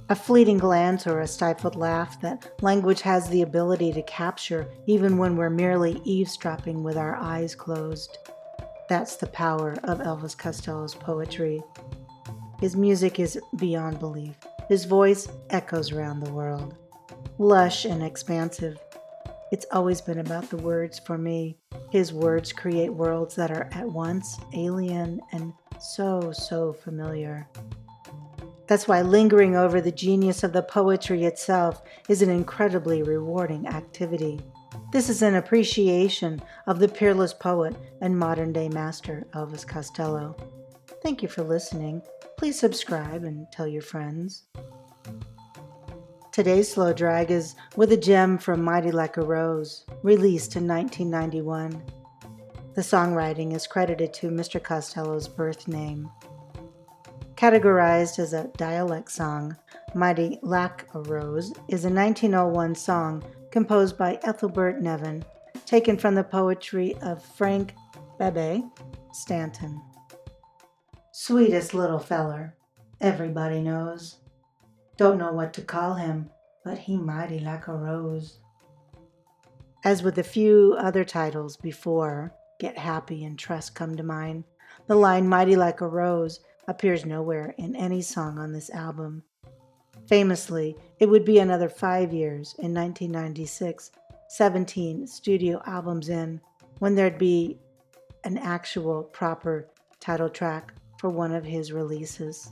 A fleeting glance or a stifled laugh that language has the ability to capture even when we're merely eavesdropping with our eyes closed. That's the power of Elvis Costello's poetry. His music is beyond belief. His voice echoes around the world. Lush and expansive, it's always been about the words for me. His words create worlds that are at once alien and so familiar. That's why lingering over the genius of the poetry itself is an incredibly rewarding activity. This is an appreciation of the peerless poet and modern day master, Elvis Costello. Thank you for listening. Please subscribe and tell your friends. Today's slow drag is with a gem from Mighty Like a Rose, released in 1991. The songwriting is credited to Mr. Costello's birth name. Categorized as a dialect song, Mighty Like a Rose is a 1901 song composed by Ethelbert Nevin, taken from the poetry of Frank Bebe Stanton. Sweetest little feller, everybody knows. Don't know what to call him, but he mighty like a rose. As with a few other titles before, Get Happy and Trust come to mind, the line mighty like a rose appears nowhere in any song on this album. Famously, it would be another 5 years in 1996, 17 studio albums in, when there'd be an actual proper title track for one of his releases.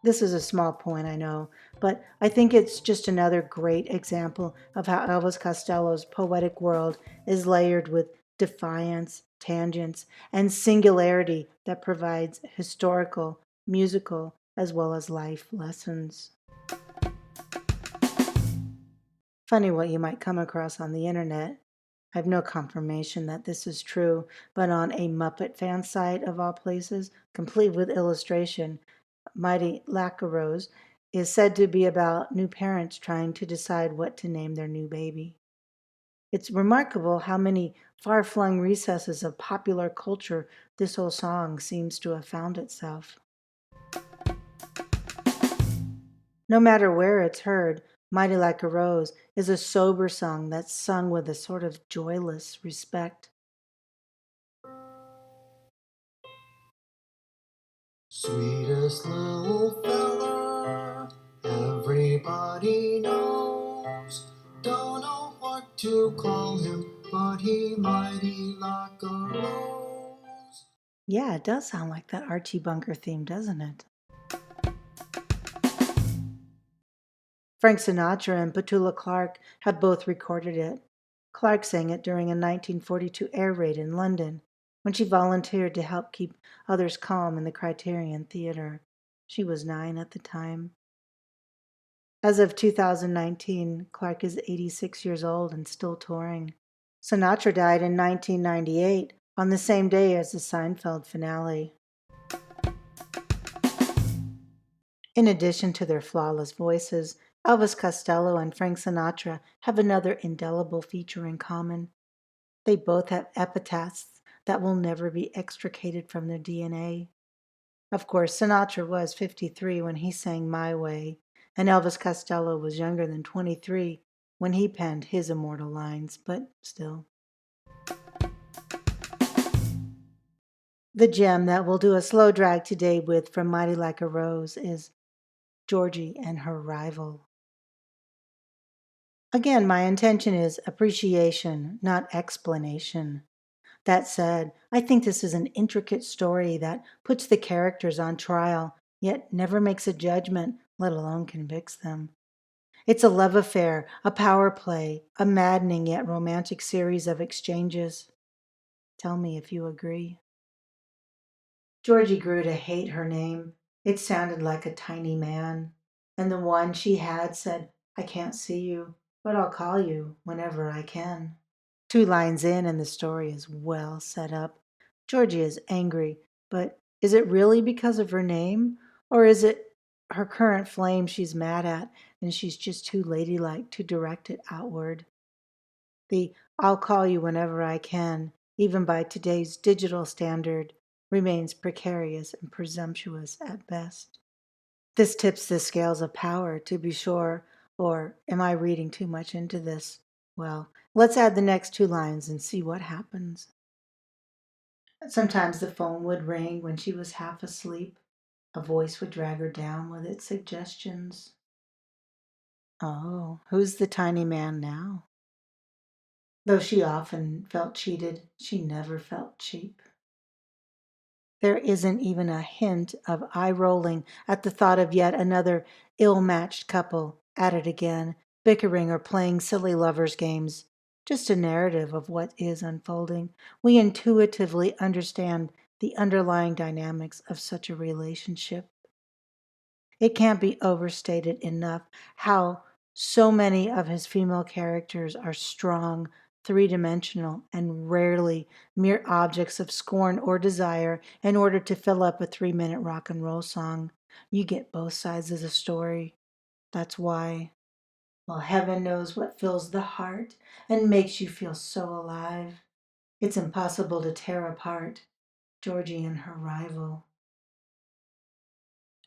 This is a small point, I know, but I think it's just another great example of how Elvis Costello's poetic world is layered with defiance, tangents, and singularity that provides historical, musical, as well as life lessons. Funny what you might come across on the internet. I have no confirmation that this is true, but on a Muppet fan site of all places, complete with illustration, Mighty Lacquerose is said to be about new parents trying to decide what to name their new baby. It's remarkable how many far flung recesses of popular culture this whole song seems to have found itself. No matter where it's heard, Mighty Like a Rose is a sober song that's sung with a sort of joyless respect. Sweetest little fella, everybody knows. Don't know what to call him, but he mighty like a rose. Yeah, it does sound like that Archie Bunker theme, doesn't it? Frank Sinatra and Petula Clark have both recorded it. Clark sang it during a 1942 air raid in London when she volunteered to help keep others calm in the Criterion Theater. She was 9 at the time. As of 2019, Clark is 86 years old and still touring. Sinatra died in 1998 on the same day as the Seinfeld finale. In addition to their flawless voices, Elvis Costello and Frank Sinatra have another indelible feature in common. They both have epitaphs that will never be extricated from their DNA. Of course, Sinatra was 53 when he sang My Way, and Elvis Costello was younger than 23 when he penned his immortal lines, but still. The gem that we'll do a slow drag today with from Mighty Like a Rose is Georgie and Her Rival. Again, my intention is appreciation, not explanation. That said, I think this is an intricate story that puts the characters on trial, yet never makes a judgment, let alone convicts them. It's a love affair, a power play, a maddening yet romantic series of exchanges. Tell me if you agree. Georgie grew to hate her name. It sounded like a tiny man. And the one she had said, I can't see you, but I'll call you whenever I can. 2 lines in, and the story is well set up. Georgie is angry, but is it really because of her name? Or is it her current flame she's mad at and she's just too ladylike to direct it outward? The I'll call you whenever I can, even by today's digital standard, remains precarious and presumptuous at best. This tips the scales of power, to be sure. Or am I reading too much into this? Well, let's add the next two lines and see what happens. Sometimes the phone would ring when she was half asleep. A voice would drag her down with its suggestions. Oh, who's the tiny man now? Though she often felt cheated, she never felt cheap. There isn't even a hint of eye rolling at the thought of yet another ill matched couple at it again, bickering or playing silly lovers' games. Just a narrative of what is unfolding. We intuitively understand the underlying dynamics of such a relationship. It can't be overstated enough how so many of his female characters are strong, three dimensional, and rarely mere objects of scorn or desire in order to fill up a 3 minute rock and roll song. You get both sides of the story. That's why. Well, heaven knows what fills the heart and makes you feel so alive. It's impossible to tear apart Georgie and Her Rival.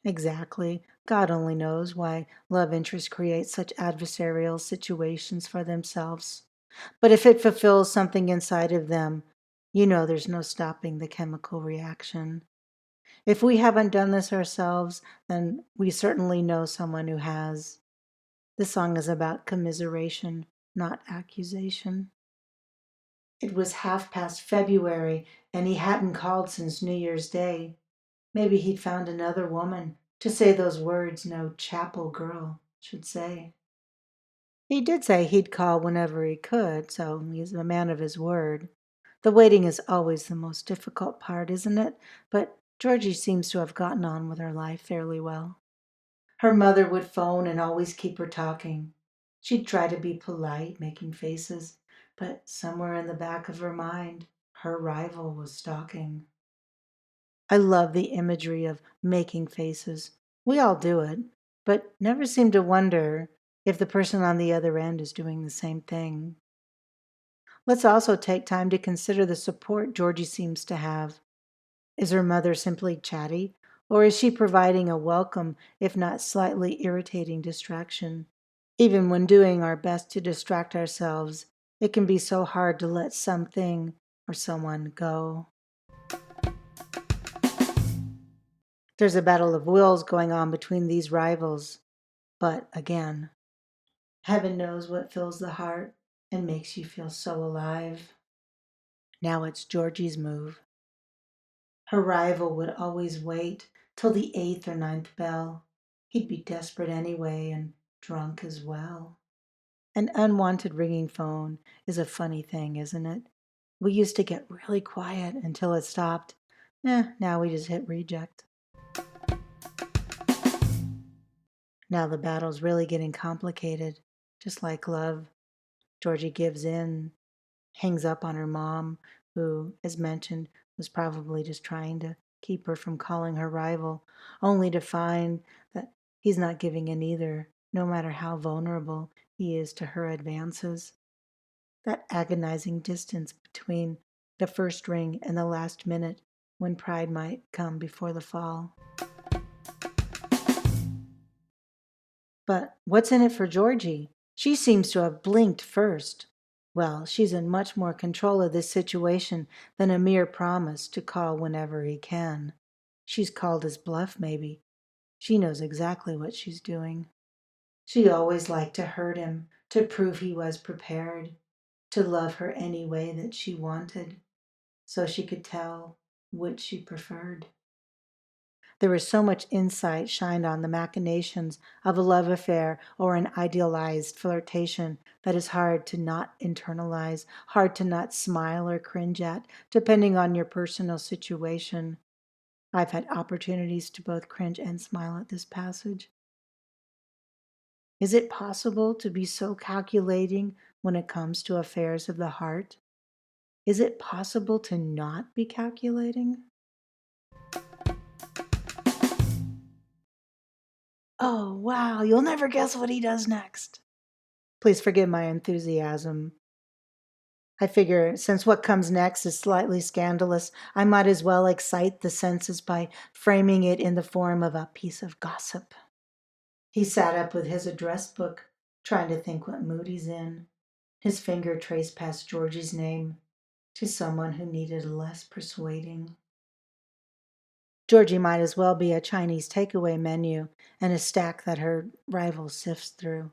Exactly. God only knows why love interests create such adversarial situations for themselves. But if it fulfills something inside of them, you know there's no stopping the chemical reaction. If we haven't done this ourselves, then we certainly know someone who has. This song is about commiseration, not accusation. It was half past February, and he hadn't called since New Year's Day. Maybe he'd found another woman to say those words no chapel girl should say. He did say he'd call whenever he could, so he's a man of his word. The waiting is always the most difficult part, isn't it? But Georgie seems to have gotten on with her life fairly well. Her mother would phone and always keep her talking. She'd try to be polite, making faces, but somewhere in the back of her mind, her rival was stalking. I love the imagery of making faces. We all do it, but never seem to wonder if the person on the other end is doing the same thing. Let's also take time to consider the support Georgie seems to have. Is her mother simply chatty, or is she providing a welcome, if not slightly irritating distraction? Even when doing our best to distract ourselves, it can be so hard to let something or someone go. There's a battle of wills going on between these rivals. But again, heaven knows what fills the heart and makes you feel so alive. Now it's Georgie's move. Her rival would always wait till the eighth or ninth bell. He'd be desperate anyway and drunk as well. An unwanted ringing phone is a funny thing, isn't it? We used to get really quiet until it stopped. Now we just hit reject. Now the battle's really getting complicated, just like love. Georgie gives in, hangs up on her mom, who, as mentioned, was probably just trying to keep her from calling her rival, only to find that he's not giving in either, no matter how vulnerable he is to her advances. That agonizing distance between the first ring and the last minute when pride might come before the fall. But what's in it for Georgie? She seems to have blinked first. Well, she's in much more control of this situation than a mere promise to call whenever he can. She's called his bluff, maybe. She knows exactly what she's doing. She always liked to hurt him, to prove he was prepared, to love her any way that she wanted, so she could tell which she preferred. There is so much insight shined on the machinations of a love affair or an idealized flirtation that is hard to not internalize, hard to not smile or cringe at, depending on your personal situation. I've had opportunities to both cringe and smile at this passage. Is it possible to be so calculating when it comes to affairs of the heart? Is it possible to not be calculating? Oh, wow, you'll never guess what he does next. Please forgive my enthusiasm. I figure since what comes next is slightly scandalous, I might as well excite the senses by framing it in the form of a piece of gossip. He sat up with his address book, trying to think what mood he's in. His finger traced past Georgie's name to someone who needed less persuading. Georgie might as well be a Chinese takeaway menu and a stack that her rival sifts through.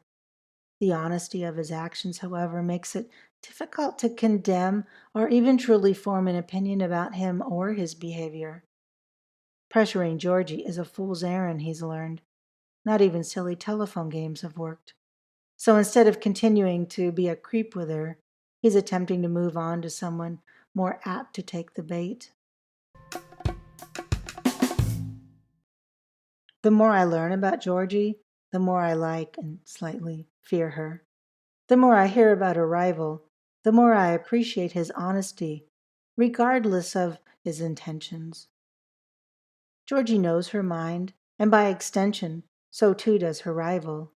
The honesty of his actions, however, makes it difficult to condemn or even truly form an opinion about him or his behavior. Pressuring Georgie is a fool's errand, he's learned. Not even silly telephone games have worked. So instead of continuing to be a creep with her, he's attempting to move on to someone more apt to take the bait. The more I learn about Georgie, the more I like and slightly fear her. The more I hear about her rival, the more I appreciate his honesty, regardless of his intentions. Georgie knows her mind, and by extension, so too does her rival.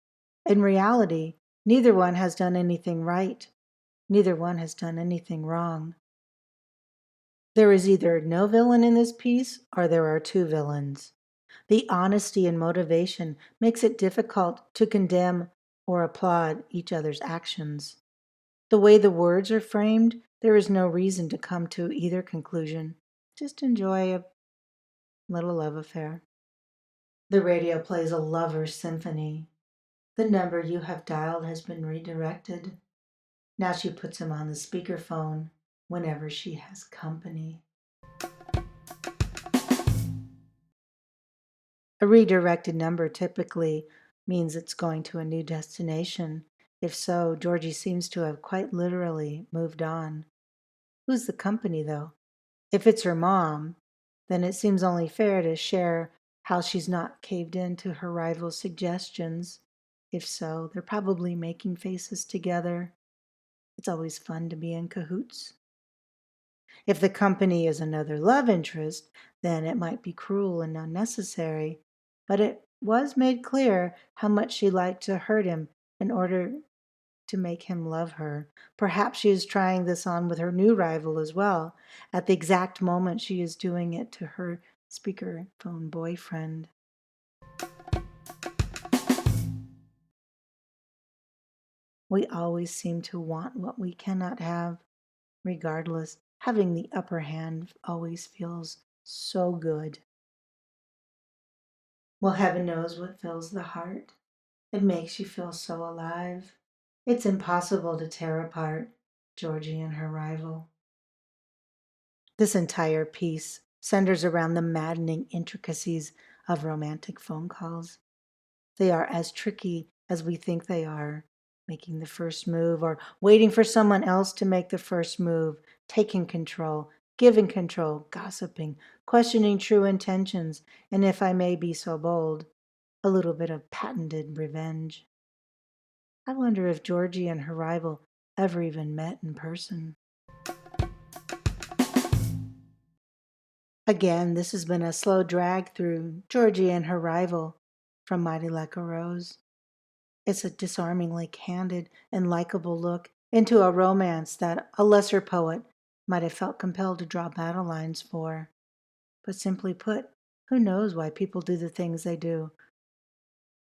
In reality, neither one has done anything right. Neither one has done anything wrong. There is either no villain in this piece, or there are two villains. The honesty and motivation makes it difficult to condemn or applaud each other's actions. The way the words are framed, there is no reason to come to either conclusion. Just enjoy a little love affair. The radio plays a lover's symphony. The number you have dialed has been redirected. Now she puts him on the speakerphone whenever she has company. A redirected number typically means it's going to a new destination. If so, Georgie seems to have quite literally moved on. Who's the company, though? If it's her mom, then it seems only fair to share how she's not caved in to her rival's suggestions. If so, they're probably making faces together. It's always fun to be in cahoots. If the company is another love interest, then it might be cruel and unnecessary, but it was made clear how much she liked to hurt him in order to make him love her. Perhaps she is trying this on with her new rival as well, at the exact moment she is doing it to her speakerphone boyfriend. We always seem to want what we cannot have. Regardless, having the upper hand always feels so good. Well, heaven knows what fills the heart. It makes you feel so alive. It's impossible to tear apart Georgie and Her Rival. This entire piece centers around the maddening intricacies of romantic phone calls. They are as tricky as we think they are. Making the first move or waiting for someone else to make the first move, taking control, giving control, gossiping, questioning true intentions, and if I may be so bold, a little bit of patented revenge. I wonder if Georgie and her rival ever even met in person. Again, this has been a slow drag through Georgie and Her Rival from Mighty Like a Rose. It's a disarmingly candid and likable look into a romance that a lesser poet might have felt compelled to draw battle lines for. But simply put, who knows why people do the things they do?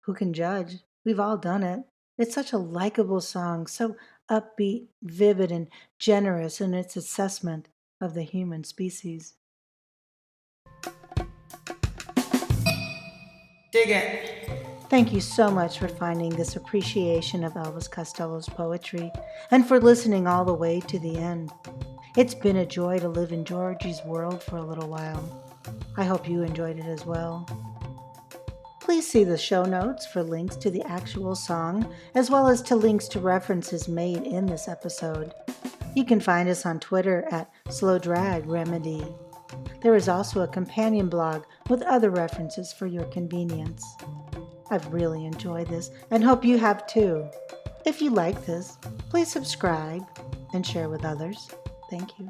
Who can judge? We've all done it. It's such a likable song, so upbeat, vivid, and generous in its assessment of the human species. Dig it. Thank you so much for finding this appreciation of Elvis Costello's poetry and for listening all the way to the end. It's been a joy to live in Georgie's world for a little while. I hope you enjoyed it as well. Please see the show notes for links to the actual song, as well as to links to references made in this episode. You can find us on Twitter at Slow Drag Remedy. There is also a companion blog with other references for your convenience. I've really enjoyed this and hope you have too. If you like this, please subscribe and share with others. Thank you.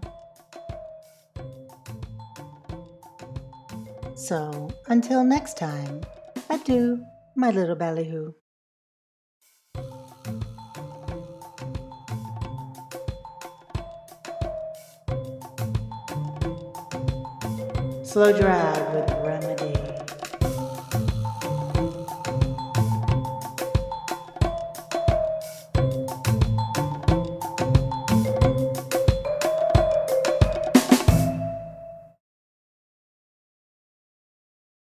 So, until next time, adieu, my little ballyhoo. Slow drag with remedy.